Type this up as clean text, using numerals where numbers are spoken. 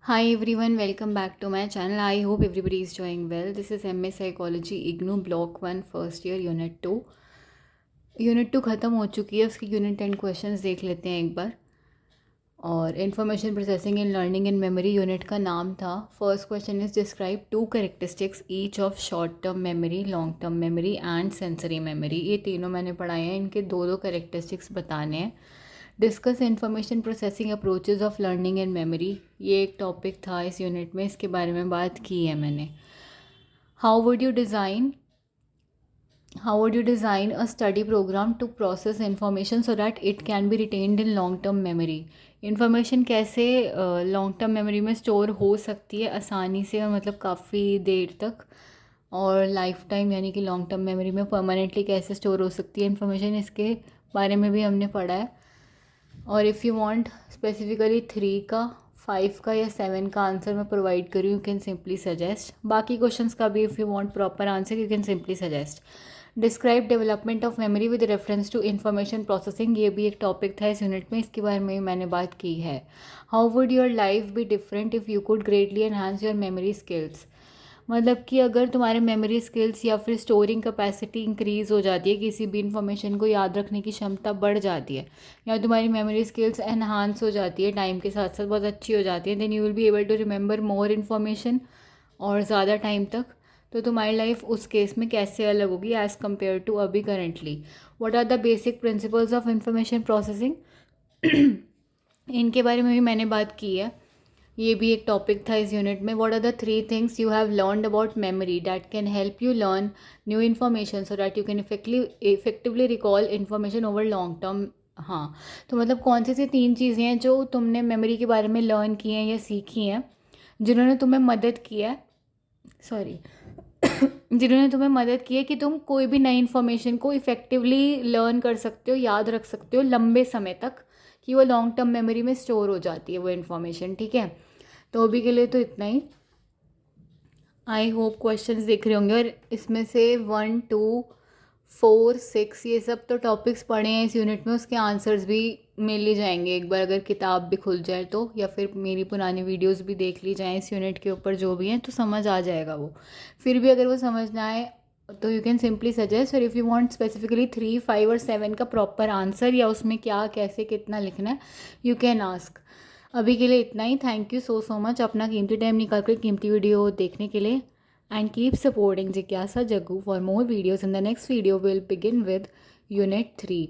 Hi everyone, welcome back to my channel. I hope everybody is doing well. This is MA Psychology IGNOU Block 1 First Year Unit 2. Unit 2 ख़त्म हो चुकी है, उसकी unit 10 questions देख लेते हैं एक बार। और information processing and learning in memory unit का नाम था। First question is describe to characteristics each of short term memory, long term memory and sensory memory. ये तीनों मैंने पढ़ाए हैं, इनके दो दो कैरेक्टरिस्टिक्स बताने हैं। Discuss information processing approaches of learning and memory, ये एक टॉपिक था इस यूनिट में, इसके बारे में बात की है मैंने। How would you design a study program to process information so that it can be retained in long term memory? Information कैसे लॉन्ग टर्म मेमोरी में स्टोर हो सकती है आसानी से, और मतलब काफ़ी देर तक, और लाइफ टाइम यानी कि लॉन्ग टर्म मेमोरी में परमानेंटली कैसे स्टोर हो सकती है इन्फॉर्मेशन, इसके बारे में भी हमने पढ़ा है। और इफ़ यू वांट स्पेसिफिकली 3 का, 5 का या 7 का आंसर मैं प्रोवाइड करूँ, यू कैन सिंपली सजेस्ट। बाकी क्वेश्चंस का भी if you want proper answer you can simply suggest. Describe development of memory with reference to information processing, ये भी एक टॉपिक था इस यूनिट में, इसके बारे में मैंने बात की है। How would your life be different if you could greatly enhance your memory skills, मतलब कि अगर तुम्हारे मेमोरी स्किल्स या फिर स्टोरिंग कैपेसिटी इंक्रीज़ हो जाती है, किसी भी इन्फॉर्मेशन को याद रखने की क्षमता बढ़ जाती है, या तुम्हारी मेमोरी स्किल्स एनहांस हो जाती है टाइम के साथ साथ, बहुत अच्छी हो जाती है, then you will be able to remember more information और ज़्यादा टाइम तक। तो तुम्हारी लाइफ उस केस में कैसे अलग होगी एज़ कम्पेयर टू अभी currently. What are the basic principles of information processing, इनके बारे में भी मैंने बात की है, ये भी एक टॉपिक था इस यूनिट में। What are the 3 things you have learned about memory that can help you learn new information so that you can effectively recall information over long term. हाँ, तो मतलब कौन सी सी 3 चीज़ें हैं जो तुमने मेमोरी के बारे में लर्न की हैं या सीखी हैं, जिन्होंने तुम्हें मदद किया है, सॉरी जिन्होंने तुम्हें मदद की है कि तुम कोई भी नई इन्फॉर्मेशन को इफ़ेक्टिवली लर्न कर सकते हो, याद रख सकते हो लंबे समय तक, कि वो लॉन्ग टर्म मेमोरी में स्टोर हो जाती है वो इन्फॉर्मेशन। ठीक है, तो अभी के लिए तो इतना ही। आई होप क्वेश्चंस दिख रहे होंगे, और इसमें से 1, 2, 4, 6 ये सब तो टॉपिक्स पढ़े हैं इस यूनिट में, उसके आंसर्स भी मिल ही जाएंगे एक बार अगर किताब भी खुल जाए तो, या फिर मेरी पुरानी वीडियोस भी देख ली जाएँ इस यूनिट के ऊपर जो भी हैं, तो समझ आ जाएगा वो। फिर भी अगर वो समझ ना आए तो यू कैन सिंपली सजेस्ट, और इफ़ यू वांट स्पेसिफिकली 3, 5 और 7 का प्रॉपर आंसर, या उसमें क्या कैसे कितना लिखना है, यू कैन आस्क। अभी के लिए इतना ही। Thank you so so much अपना कीमती टाइम निकाल कर कीमती वीडियो देखने के लिए, एंड कीप सपोर्टिंग जिज्ञासा Jaggu for more videos. In the next video will begin with unit 3।